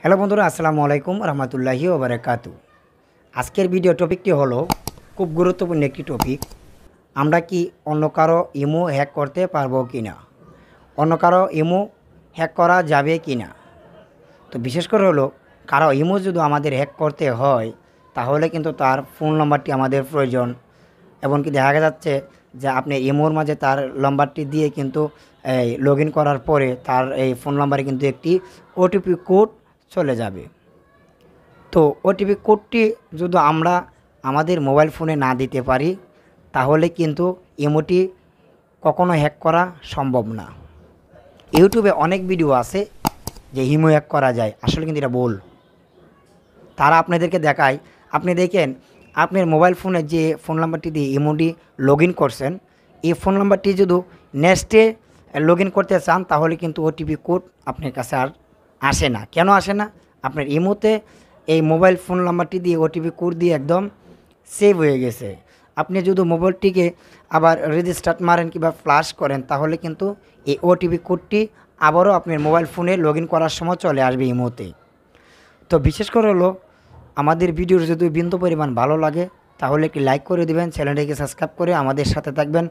Hello বন্ধুরা, আসসালামু আলাইকুম রহমতুল্লাহি ওয়া বারাকাতু। আজকের ভিডিও টপিকটি হলো খুব গুরুত্বপূর্ণ একটি টপিক। আমরা কি অন্য কারো ইমো হ্যাক করতে পারবো কি না, অন্য কারো ইমো হ্যাক করা যাবে কি না। তো বিশেষ করে হলো কারো ইমো যদি আমাদের হ্যাক করতে হয় তাহলে কিন্তু তার ফোন নাম্বারটি আমাদের প্রয়োজন। এমনকি দেখা যাচ্ছে যে আপনি ইমোর মাঝে তার নাম্বারটি দিয়ে কিন্তু এই লগ ইন করার পরে তার এই ফোন নাম্বারে কিন্তু একটি ওটিপি কোড চলে যাবে। তো ওটিপি কোডটি যদি আমরা আমাদের মোবাইল ফোনে না দিতে পারি তাহলে কিন্তু ইমোটি কখনো হ্যাক করা সম্ভব না। ইউটিউবে অনেক ভিডিও আছে যে ইমো হ্যাক করা যায়, আসলে কিন্তু এটা ভুল। তারা আপনাদেরকে দেখায়, আপনি দেখেন আপনার মোবাইল ফোনে যে ফোন নাম্বারটি দিয়ে ইমোটি লগ ইন করছেন, এই ফোন নাম্বারটি যদি নেক্সটে লগ ইন করতে চান তাহলে কিন্তু ওটিপি কোড আপনার কাছে আর আসে না। কেন আসে না? আপনার ইমোতে এই মোবাইল ফোন নাম্বারটি দিয়ে ওটিপি কোড দিয়ে একদম সেভ হয়ে গেছে। আপনি যদি মোবাইলটিকে আবার রেজিস্টার্ট মারেন কিংবা ফ্লাশ করেন তাহলে কিন্তু এই ওটিপি কোডটি আবারও আপনার মোবাইল ফোনে লগ ইন করার সময় চলে আসবে ইমোতে। তো বিশেষ করে হলো আমাদের ভিডিওর যদি বিন্দু পরিমাণ ভালো লাগে তাহলে একটি লাইক করে দিবেন, চ্যানেলটিকে সাবস্ক্রাইব করে আমাদের সাথে থাকবেন।